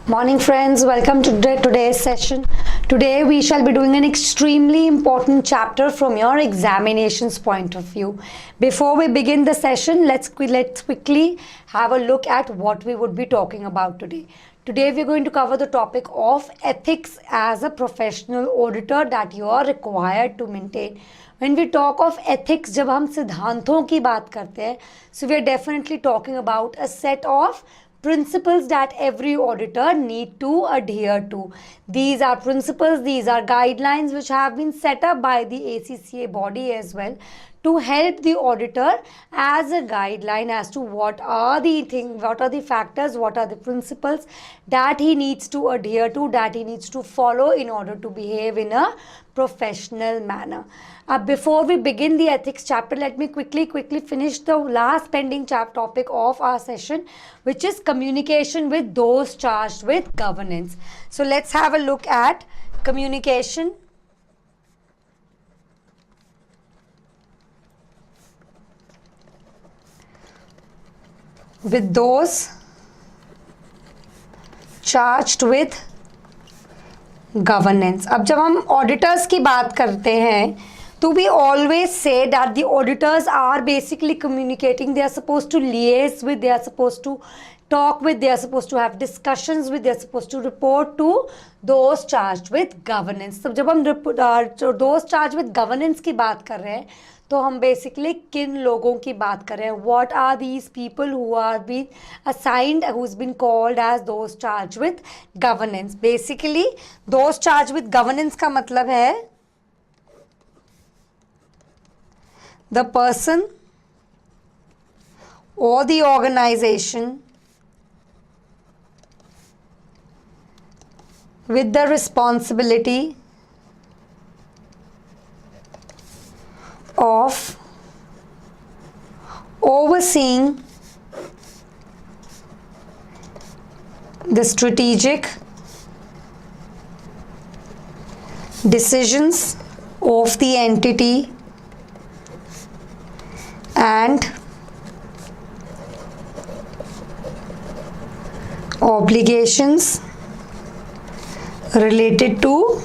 Morning friends, welcome to today's session. Today we shall be doing an extremely important chapter from your examinations point of view. Before we begin the session, let's quickly have a look at what we would be talking about today. Today we are going to cover the topic of ethics as a professional auditor that you are required to maintain. When we talk of ethics, जब हम सिद्धांतों की बात करते हैं, so we are definitely talking about a set of principles that every auditor need to adhere to. These are principles, these are guidelines which have been set up by the ACCA body as well to help the auditor as a guideline as to what are the factors, what are the principles that he needs to adhere to, that he needs to follow in order to behave in a professional manner. Before we begin the ethics chapter, let me quickly finish the last pending topic of our session, which is communication with those charged with governance. So let's have a look at communication with those charged with governance. अब जब हम auditors की बात करते हैं, तो we always say that the auditors are basically communicating. They are supposed to liaise with, they are supposed to talk with, they are supposed to have discussions with, they are supposed to report to those charged with governance. तो जब हम those charged with governance की बात कर रहे हैं, तो हम बेसिकली किन लोगों की बात कर रहे हैं? What are these people who are being assigned, who's been called as those charged with governance? Basically, those charged with governance का मतलब है the person or the organization with the responsibility of overseeing the strategic decisions of the entity and obligations related to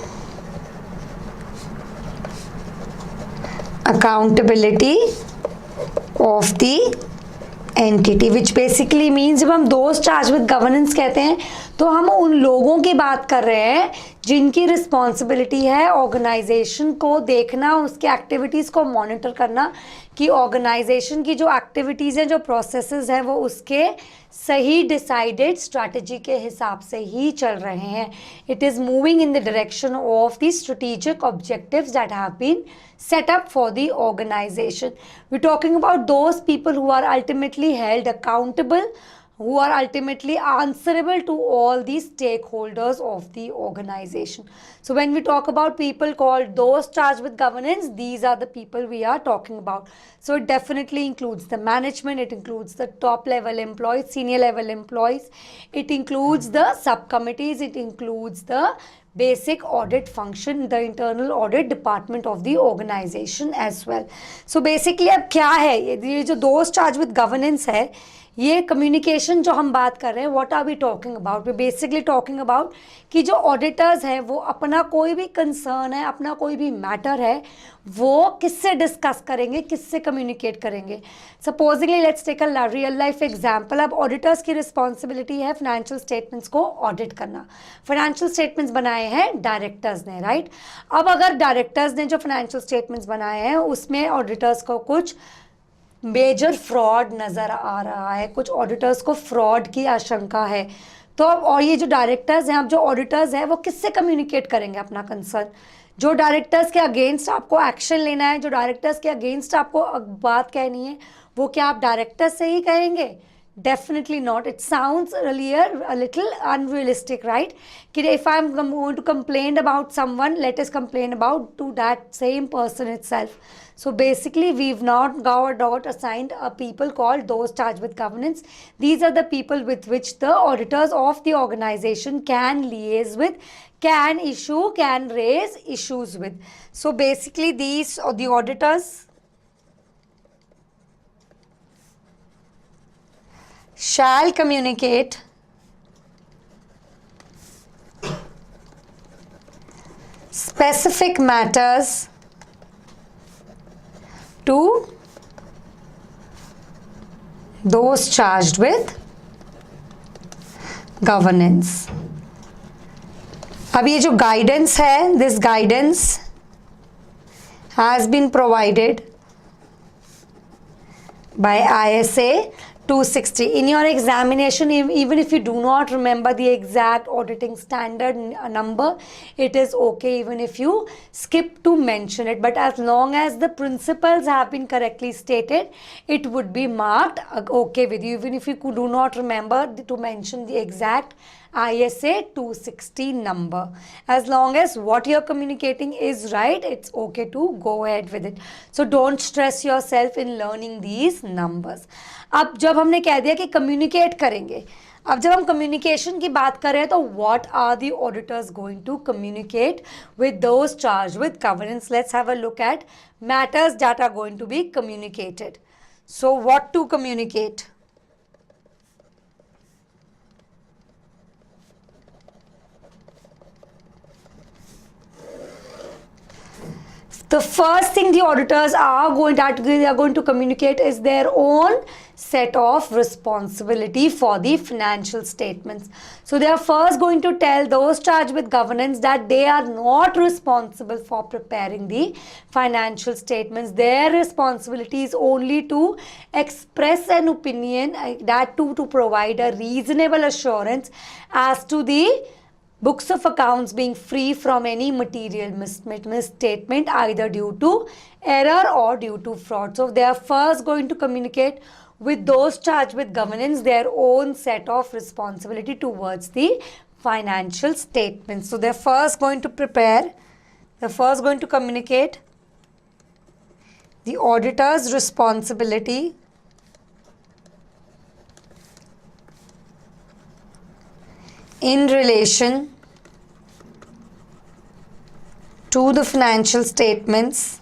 accountability of the entity, which basically means जब हम those charged with governance कहते हैं, तो हम उन लोगों की बात कर रहे हैं जिनकी रिस्पॉन्सिबिलिटी है ऑर्गेनाइजेशन को देखना, उसकी एक्टिविटीज़ को मॉनिटर करना कि ऑर्गेनाइजेशन की जो एक्टिविटीज़ हैं, जो प्रोसेसेस हैं, वो उसके सही डिसाइडेड स्ट्रैटेजी के हिसाब से ही चल रहे हैं. It is moving in the direction of the strategic objectives that have been set up for the organization. We're talking about those people who are ultimately held accountable, who are ultimately answerable to all the stakeholders of the organization. So when we talk about people called those charged with governance, these are the people we are talking about. So it definitely includes the management, it includes the top level employees, senior level employees, it includes the subcommittees, it includes the basic audit function, the internal audit department of the organization as well. So basically अब क्या है ये जो those charged with governance है, ये communication जो हम बात कर रहे हैं, what are we talking about? We basically talking about कि जो ऑडिटर्स हैं वो अपना कोई भी कंसर्न है, अपना कोई भी मैटर है, वो किससे डिस्कस करेंगे, किससे कम्युनिकेट करेंगे. Supposingly let's take a real life example. अब ऑडिटर्स की रिस्पॉन्सिबिलिटी है फाइनेंशियल स्टेटमेंट्स को ऑडिट करना. फाइनेंशियल स्टेटमेंट्स बनाए हैं डायरेक्टर्स ने, राइट? अब अगर डायरेक्टर्स ने जो फाइनेंशियल स्टेटमेंट्स बनाए हैं उसमें ऑडिटर्स को कुछ मेजर फ्रॉड नज़र आ रहा है, कुछ ऑडिटर्स को फ्रॉड की आशंका है, तो अब और ये जो डायरेक्टर्स हैं, अब जो ऑडिटर्स हैं वो किससे कम्युनिकेट करेंगे अपना कंसर्न? जो डायरेक्टर्स के अगेंस्ट आपको एक्शन लेना है, जो डायरेक्टर्स के अगेंस्ट आपको बात कहनी है, वो क्या आप डायरेक्टर्स से ही कहेंगे? Definitely not. It sounds earlier a little unrealistic, right? If I'm going to complain about someone, let us complain about to that same person itself. So basically, we've not got assigned a people called those charged with governance. These are the people with which the auditors of the organization can liaise with, can raise issues with. So basically, these are the auditors shall communicate specific matters to those charged with governance. अब ये जो guidance है, this guidance has been provided by ISA 260. In your examination, even if you do not remember the exact auditing standard number, it is okay even if you skip to mention it. But as long as the principles have been correctly stated, it would be marked okay with you, even if you do not remember to mention the exact ISA 260 number. As long as what you're communicating is right, it's okay to go ahead with it. So don't stress yourself in learning these numbers. अब जब हमने कह दिया कि communicate करेंगे, अब जब हम कम्युनिकेशन की बात कर रहे हैं तो what are the auditors going to communicate with those charge with governance. Let's have a look at matters that are going to be communicated. So what to communicate? The first thing the auditors are going to communicate is their own set of responsibility for the financial statements. So they are first going to tell those charged with governance that they are not responsible for preparing the financial statements. Their responsibility is only to express an opinion, that too to provide a reasonable assurance as to the books of accounts being free from any material misstatement, either due to error or due to fraud. So they are first going to communicate with those charged with governance their own set of responsibility towards the financial statements. So they're first going to communicate the auditor's responsibility in relation to the financial statements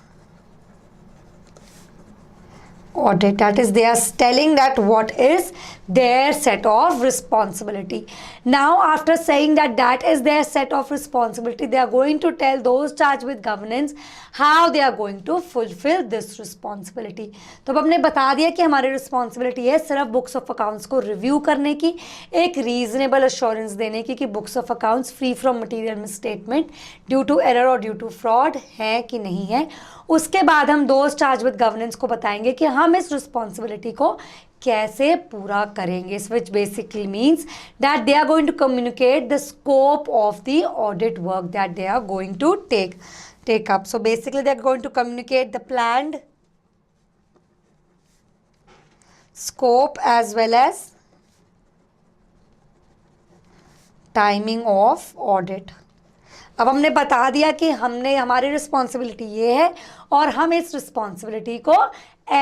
audit. That is, they are telling that what is their set of responsibility. Now after saying that that is their set of responsibility, they are going to tell those charged with governance how they are going to fulfill this responsibility. तो अब हमने बता दिया कि हमारी responsibility है सिर्फ books of accounts को रिव्यू करने की, एक रीजनेबल अश्योरेंस देने की कि books of accounts free from material misstatement due to error और ड्यू टू फ्रॉड है कि नहीं है. उसके बाद हम दोज चार्ज विद गवर्नेंस को बताएंगे कि हम इस रिस्पॉन्सिबिलिटी को कैसे पूरा करेंगे. Which basically means that they are going to communicate the scope of the audit work that they are going to take up. So basically they are going to communicate the planned scope as well as timing of audit. अब हमने बता दिया कि हमारी responsibility ये है और हम इस रिस्पॉन्सिबिलिटी को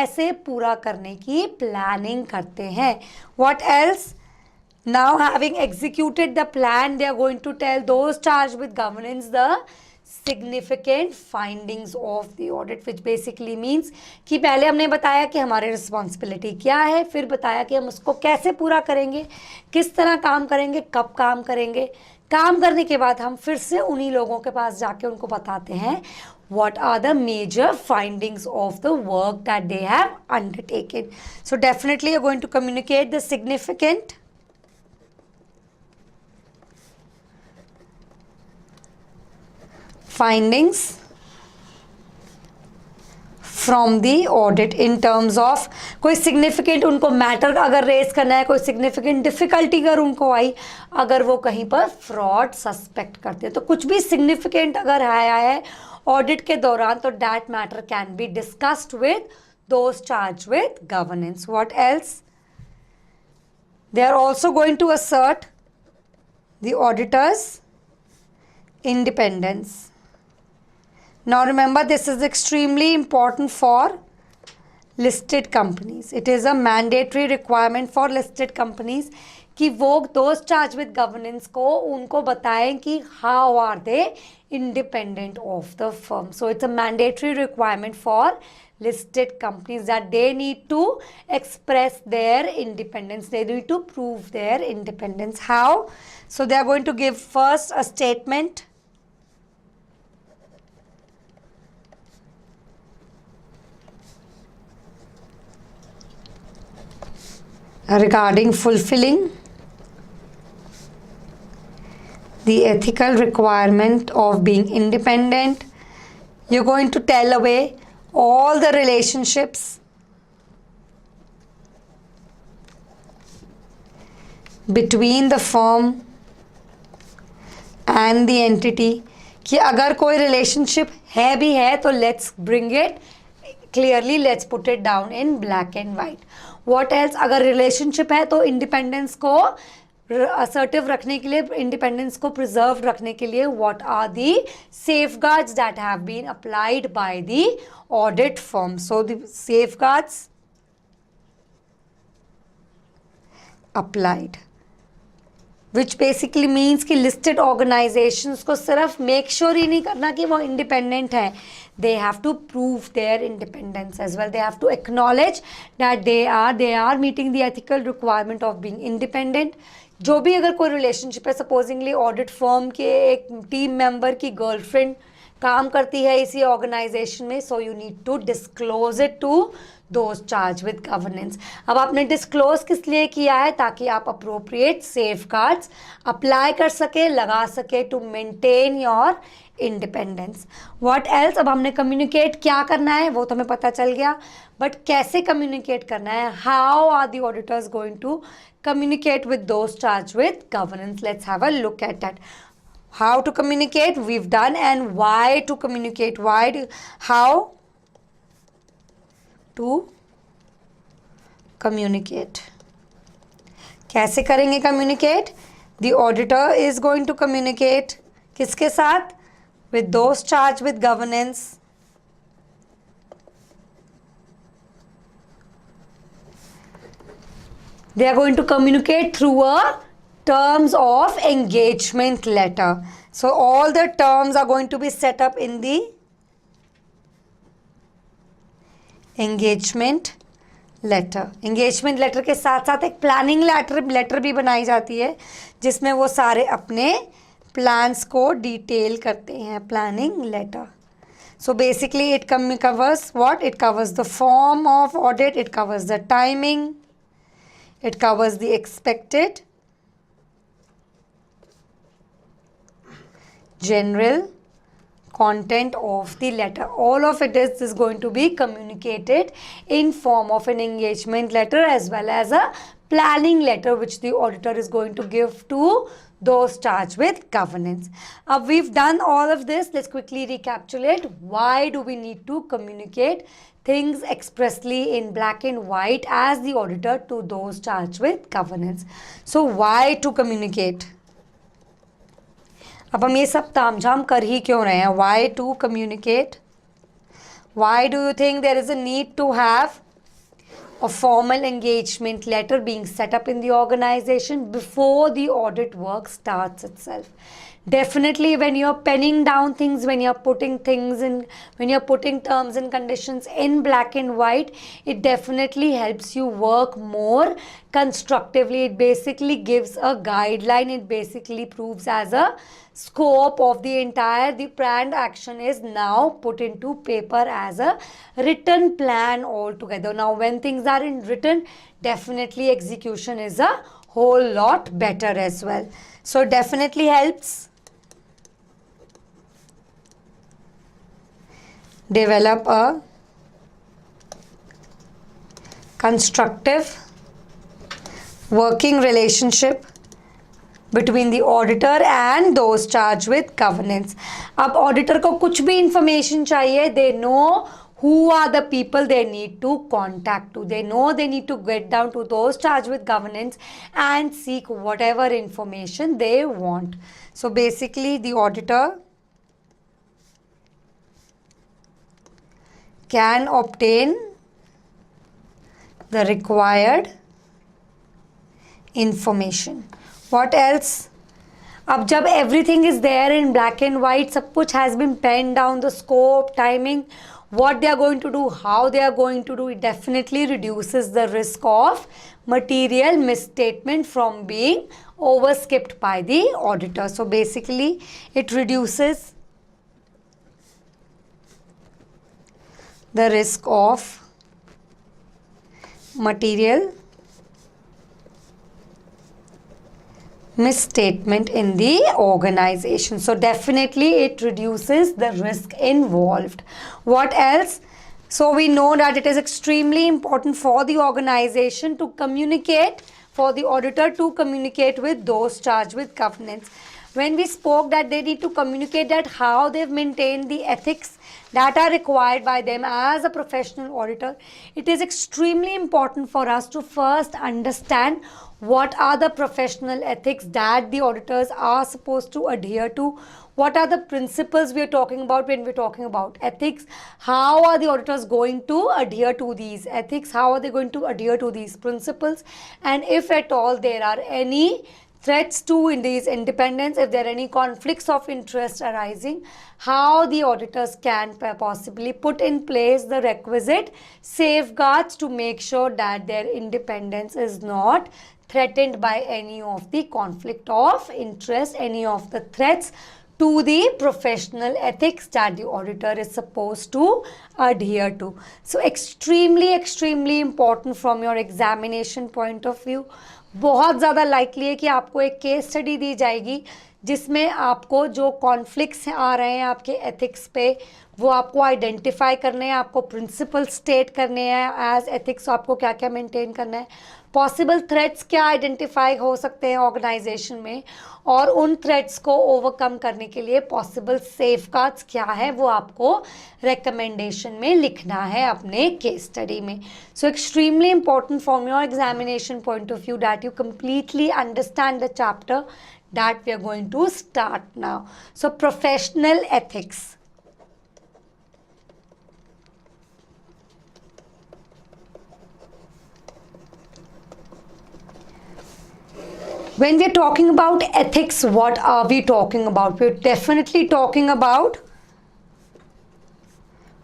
ऐसे पूरा करने की प्लानिंग करते हैं. What else? Now having executed the plan, they are going to tell those charged with governance the significant findings of the audit, which basically means कि पहले हमने बताया कि हमारी रिस्पॉन्सिबिलिटी क्या है, फिर बताया कि हम उसको कैसे पूरा करेंगे, किस तरह काम करेंगे, कब काम करेंगे. काम करने के बाद हम फिर से उन्हीं लोगों के पास जाके उनको बताते हैं what are the major findings of the work that they have undertaken. So definitely you're going to communicate the significant findings from the audit in terms of कोई सिग्निफिकेंट उनको मैटर अगर रेस करना है, कोई सिग्निफिकेंट डिफिकल्टी अगर उनको आई, अगर वो कहीं पर फ्रॉड सस्पेक्ट करते हैं, तो कुछ भी सिग्निफिकेंट अगर आया है ऑडिट के दौरान तो that matter can be discussed with those charge with governance. What else? They are also going to assert the auditors independence. Now remember, this is extremely important for listed companies. It is a mandatory requirement for listed companies कि वो those charged with governance को उनको बताएं कि how are they independent of the firm. So it's a mandatory requirement for listed companies that they need to express their independence. They need to prove their independence. How? So they are going to give first a statement regarding fulfilling the ethical requirement of being independent. You're going to tell away all the relationships between the firm and the entity कि अगर कोई relationship है भी है तो let's bring it clearly, let's put it down in black and white. What else? अगर relationship है तो independence को assertive रखने के लिए, independence को preserve रखने के लिए what are the safeguards that have been applied by the audit firm? So the safeguards applied, which basically means कि listed organizations को सिर्फ make sure ही नहीं करना कि वो independent है, they have to prove their independence as well. They have to acknowledge that they are meeting the ethical requirement of being independent. जो भी अगर कोई relationship है, supposingly audit firm के एक team member की girlfriend काम करती है इसी ऑर्गेनाइजेशन में, so you need to disclose it to those charge with governance. अब आपने डिस्क्लोज किस लिए किया है? ताकि आप अप्रोप्रिएट सेफगार्ड्स अप्लाई कर सके, लगा सके to maintain your independence. What else? अब हमने कम्युनिकेट क्या करना है वो तो हमें पता चल गया, बट कैसे कम्युनिकेट करना है? How are the auditors going to communicate with those charged with governance? Let's have a look at that. How to communicate we've done, and why to communicate. How to communicate. कैसे करेंगे communicate? The auditor is going to communicate किसके साथ? With those charged with governance. They are going to communicate through a terms of engagement letter. So all the terms are going to be set up in the engagement letter. Engagement letter के साथ साथ एक planning letter भी बनाई जाती है जिसमें वो सारे अपने plans को detail करते हैं. Planning letter. So basically it covers what? It covers the form of audit, it covers the timing, it covers the expected general content of the letter. All of it is going to be communicated in form of an engagement letter as well as a planning letter which the auditor is going to give to those charged with governance. We've done all of this. Let's quickly recapitulate. Why do we need to communicate things expressly in black and white as the auditor to those charged with governance? So why to communicate? अब हम ये सब तामझाम कर ही क्यों रहे हैं? Why to communicate? Why do you think there is a need to have a formal engagement letter being set up in the organization before the audit work starts itself? Definitely when you're penning down things, when you're putting things in, when you're putting terms and conditions in black and white, it definitely helps you work more constructively. It basically gives a guideline. It basically proves as a scope of the planned action is now put into paper as a written plan altogether. Now when things are in written, definitely execution is a whole lot better as well. So definitely helps develop a constructive working relationship between the auditor and those charged with governance. अब auditor को कुछ भी information चाहिए, they know who are the people they need to contact to. They know they need to get down to those charged with governance and seek whatever information they want. So basically the auditor can obtain the required information. What else? अब जब everything is there in black and white, सब कुछ has been penned down, the scope, timing, what they are going to do, how they are going to do, it definitely reduces the risk of material misstatement from being overskipped by the auditor. So basically it reduces the risk of material misstatement in the organization. So definitely it reduces the risk involved. What else? So we know that it is extremely important for the organization to communicate, for the auditor to communicate with those charged with governance. When we spoke that they need to communicate that how they've maintained the ethics that are required by them as a professional auditor, it is extremely important for us to first understand what are the professional ethics that the auditors are supposed to adhere to. What are the principles we are talking about when we're talking about ethics? How are the auditors going to adhere to these ethics? How are they going to adhere to these principles? And if at all there are any threats to in these independence, if there are any conflicts of interest arising, how the auditors can possibly put in place the requisite safeguards to make sure that their independence is not threatened by any of the conflict of interest, any of the threats to the professional ethics that the auditor is supposed to adhere to. So extremely important from your examination point of view. बहुत ज़्यादा likely है कि आपको एक case study दी जाएगी जिसमें आपको जो कॉन्फ्लिक्ट्स आ रहे हैं आपके एथिक्स पे वो आपको आइडेंटिफाई करने हैं, आपको प्रिंसिपल स्टेट करने हैं एज एथिक्स, आपको क्या क्या मेंटेन करना है, पॉसिबल थ्रेट्स क्या आइडेंटिफाई हो सकते हैं ऑर्गेनाइजेशन में, और उन थ्रेट्स को ओवरकम करने के लिए पॉसिबल सेफगार्ड्स क्या है वो आपको रिकमेंडेशन में लिखना है अपने केस स्टडी में. So extremely important from your examination point of view that you completely understand the chapter that we are going to start now. So professional ethics. When we are talking about ethics, what are we talking about? We are definitely talking about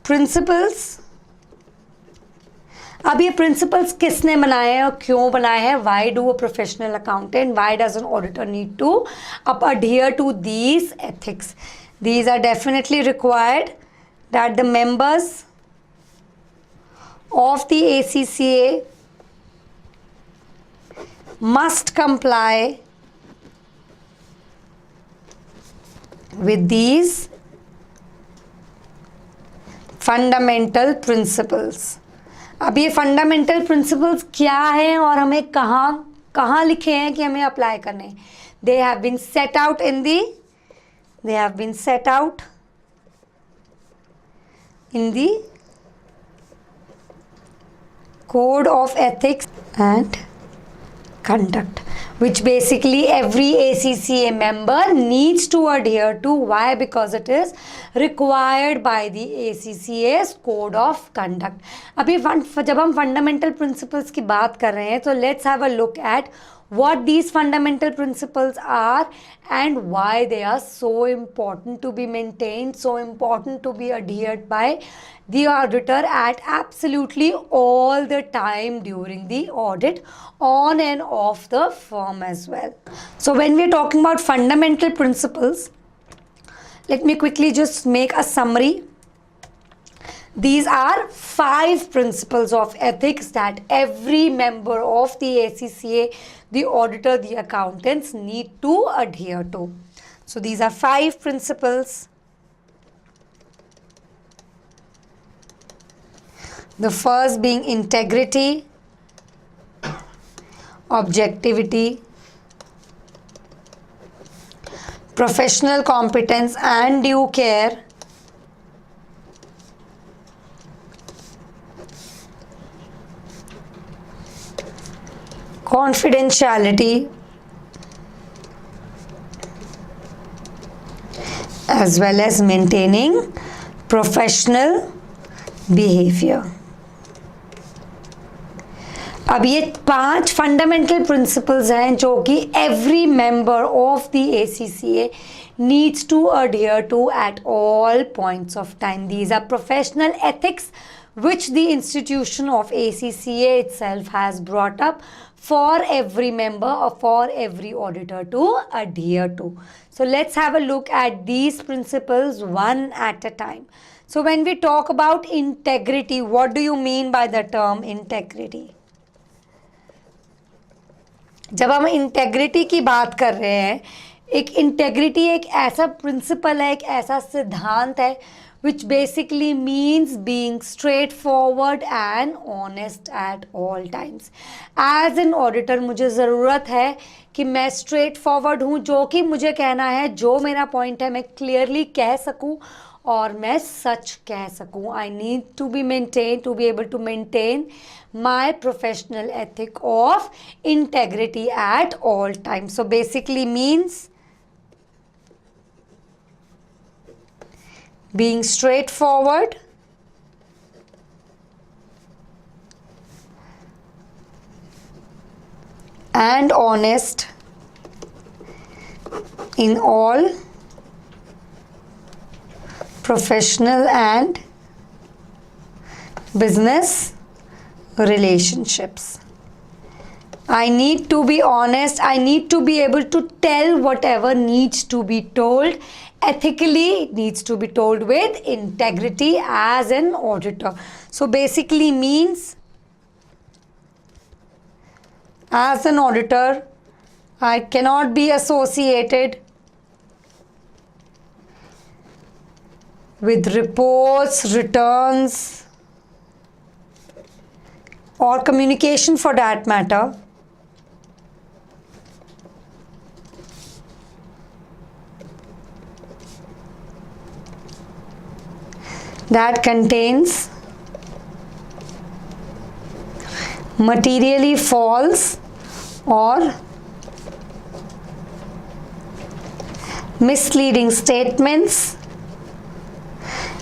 principles. अब ये principles किसने बनाए हैं और क्यों बनाए हैं? Why do a professional accountant, why does an auditor need to adhere to these ethics? These are definitely required that the members of the ACCA must comply with these fundamental principles. अब ये fundamental principles क्या हैं और हमें कहाँ लिखे हैं कि हमें अप्लाई करने हैं? They have been set out in the Code of Ethics and Conduct, which basically every ACCA member needs to adhere to. Why? Because it is required by the ACCA's Code of Conduct. अभी जब हम fundamental principles की बात कर रहे हैं तो let's have a look at what these fundamental principles are and why they are so important to be maintained, so important to be adhered by the auditor at absolutely all the time during the audit, on and off the firm as well. So when we are talking about fundamental principles, let me quickly just make a summary. These are 5 principles of ethics that every member of the ACCA, the auditor, the accountants need to adhere to. So these are 5 principles. The first being integrity, objectivity, professional competence and due care, confidentiality, as well as maintaining professional behavior. अब ये 5 fundamental principles हैं जो कि every member of the ACCA needs to adhere to at all points of time. These are professional ethics which the institution of ACCA itself has brought up for every member or for every auditor to adhere to. So let's have a look at these principles one at a time. So when we talk about integrity, what do you mean by the term integrity? जब हम integrity की बात कर रहे हैं, एक integrity एक ऐसा प्रिंसिपल है, एक ऐसा सिद्धांत है which basically means being straightforward and honest at all times. As an auditor मुझे ज़रूरत है कि मैं straightforward हूँ, जो कि मुझे कहना है, जो मेरा पॉइंट है मैं clearly कह सकूँ और मैं सच कह सकूँ. I need to be maintained, to be able to maintain my professional ethic of integrity at all times. So basically means being straightforward and honest in all professional and business relationships. I need to be honest. I need to be able to tell whatever needs to be told. Ethically, it needs to be told with integrity as an auditor. So basically means, as an auditor, I cannot be associated with reports, returns, or communication for that matter that contains materially false or misleading statements.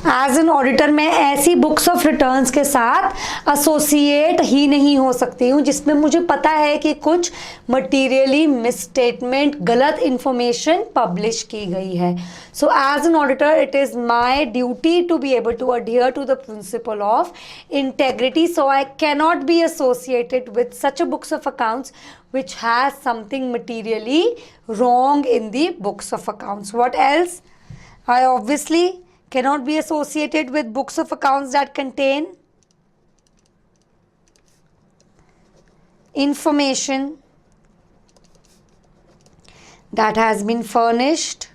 As an auditor मैं ऐसी books of returns के साथ associate ही नहीं हो सकती हूँ जिसमें मुझे पता है कि कुछ मटीरियली मिसस्टेटमेंट, गलत इंफॉर्मेशन पब्लिश की गई है. So as an auditor it is my duty to be able to adhere to the principle of integrity. So I cannot be associated with such a books of accounts which has something materially wrong in the books of accounts. What else? I obviously cannot be associated with books of accounts that contain information that has been furnished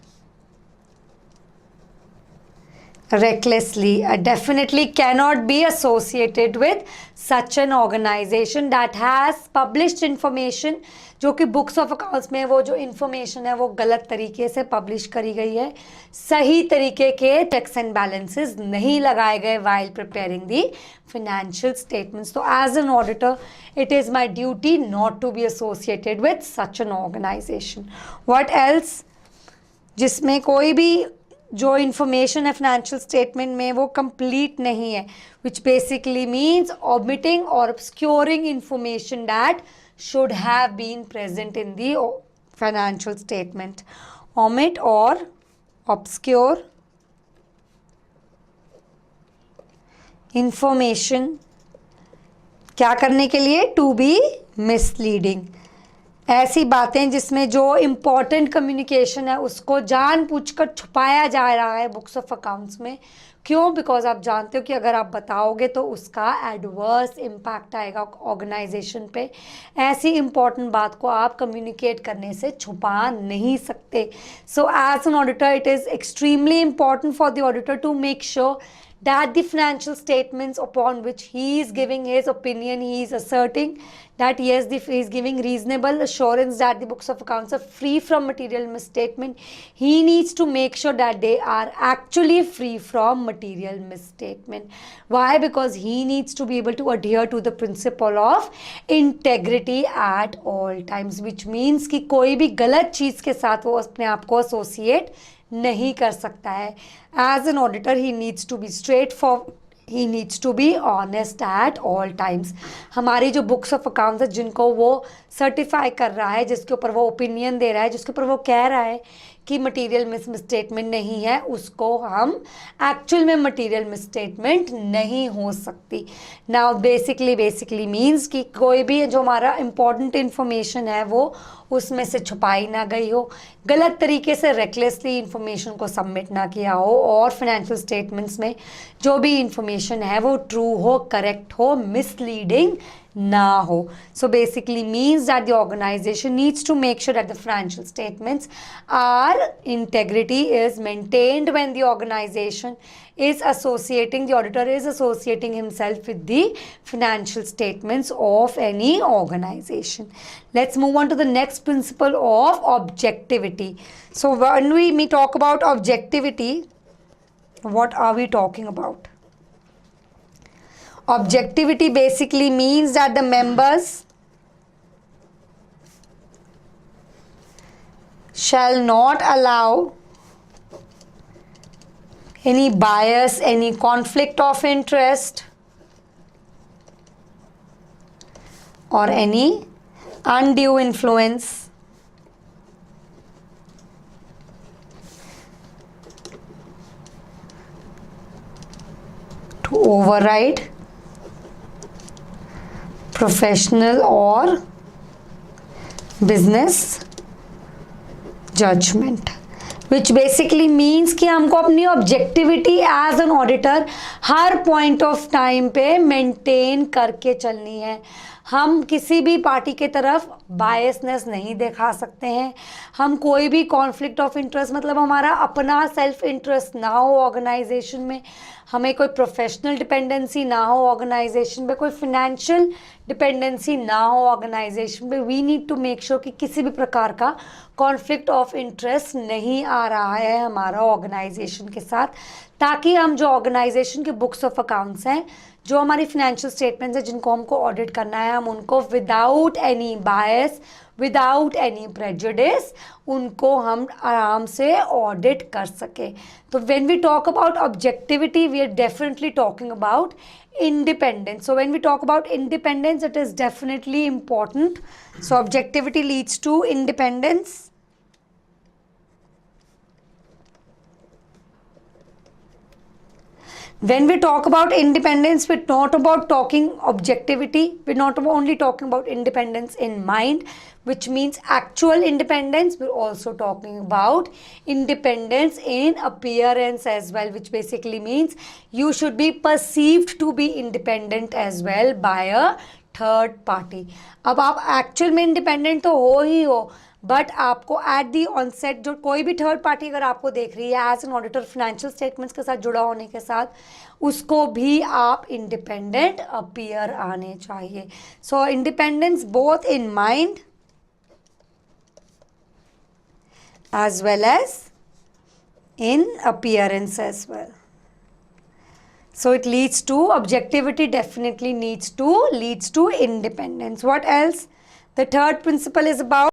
recklessly. I definitely cannot be associated with such an organization that has published information जो कि books of accounts में वो जो information है वो गलत तरीके से पब्लिश करी गई है, सही तरीके के चेक्स एंड बैलेंसेस नहीं लगाए गए while preparing the financial statements. So as an auditor, it is my duty not to be associated with such an organization. What else? जिसमें कोई भी जो इंफॉर्मेशन है फाइनेंशियल स्टेटमेंट में वो कंप्लीट नहीं है, विच बेसिकली मीन्स ओमिटिंग और obscuring information that should have been present in the financial statement. Omit or obscure information क्या करने के लिए? To be misleading. ऐसी बातें जिसमें जो इम्पॉर्टेंट कम्युनिकेशन है उसको जानबूझकर छुपाया जा रहा है बुक्स ऑफ अकाउंट्स में. क्यों? बिकॉज आप जानते हो कि अगर आप बताओगे तो उसका एडवर्स इम्पैक्ट आएगा ऑर्गेनाइजेशन पे. ऐसी इम्पॉर्टेंट बात को आप कम्युनिकेट करने से छुपा नहीं सकते. So as an auditor it is extremely important for the auditor to make sure that the financial statements upon which he is giving his opinion, he is asserting that yes, he is giving reasonable assurance that the books of accounts are free from material misstatement. He needs to make sure that they are actually free from material misstatement. Why? Because he needs to be able to adhere to the principle of integrity at all times, which means कि कोई भी गलत चीज़ के साथ वो अपने आप को associate नहीं कर सकता है. As an auditor he needs to be straight for he needs to be honest at all times. हमारी जो बुक्स ऑफ अकाउंट्स है जिनको वो सर्टिफाई कर रहा है, जिसके ऊपर वो ओपिनियन दे रहा है, जिसके ऊपर वो कह रहा है कि मटेरियल मिसस्टेटमेंट नहीं है, उसको हम एक्चुअल में मटेरियल मिसस्टेटमेंट नहीं हो सकती. नाउ बेसिकली मीन्स कि कोई भी जो हमारा इम्पॉर्टेंट इन्फॉर्मेशन है वो उसमें से छुपाई ना गई हो, गलत तरीके से रेकलेसली इंफॉर्मेशन को सबमिट ना किया हो, और फाइनेंशियल स्टेटमेंट्स में जो भी इंफॉर्मेशन इंफॉर्मेशन है वो ट्रू हो, करेक्ट हो, मिसलीडिंग ना हो. So basically means that the organization needs to make sure that the financial statements are integrity is maintained when the organization is associating, the auditor is associating himself with the financial statements of any organization. Let's move on to the next principle of objectivity. So when we talk about objectivity, what are we talking about? Objectivity basically means that the members shall not allow any bias, any conflict of interest, or any undue influence to override professional or business judgment, which basically means कि हमको अपनी objectivity as an auditor हर point of time पे maintain करके चलनी है. हम किसी भी पार्टी के तरफ बायसनेस नहीं दिखा सकते हैं. हम कोई भी कॉन्फ्लिक्ट ऑफ इंटरेस्ट, मतलब हमारा अपना सेल्फ इंटरेस्ट ना हो ऑर्गेनाइजेशन में, हमें कोई प्रोफेशनल डिपेंडेंसी ना हो ऑर्गेनाइजेशन पे, कोई फिनेंशियल डिपेंडेंसी ना हो ऑर्गेनाइजेशन पे. We need to make sure कि किसी भी प्रकार का कॉन्फ्लिक्ट ऑफ इंटरेस्ट नहीं आ रहा है हमारा ऑर्गेनाइजेशन के साथ, ताकि हम जो ऑर्गेनाइजेशन के बुक्स ऑफ अकाउंट्स हैं, जो हमारी फिनेंशियल स्टेटमेंट्स हैं जिनको हमको ऑडिट करना है, हम उनको without any bias, without any prejudice उनको हम आराम से ऑडिट कर सके. तो when we talk about objectivity we are definitely talking about independence. So when we talk about independence, it is definitely important. So objectivity leads to independence. When we talk about independence, we're not about talking objectivity. We're not only talking about independence in mind, which means actual independence. We're also talking about independence in appearance as well, which basically means you should be perceived to be independent as well by a third party. अब आप actual में independent तो हो ही हो, but आपको at the onset जो कोई भी थर्ड पार्टी अगर आपको देख रही है as an auditor financial statements के साथ जुड़ा होने के साथ, उसको भी आप इंडिपेंडेंट अपीयर आने चाहिए. So independence both in mind as well as in appearance as well. So it leads to objectivity, definitely leads to independence. What else? The third principle is about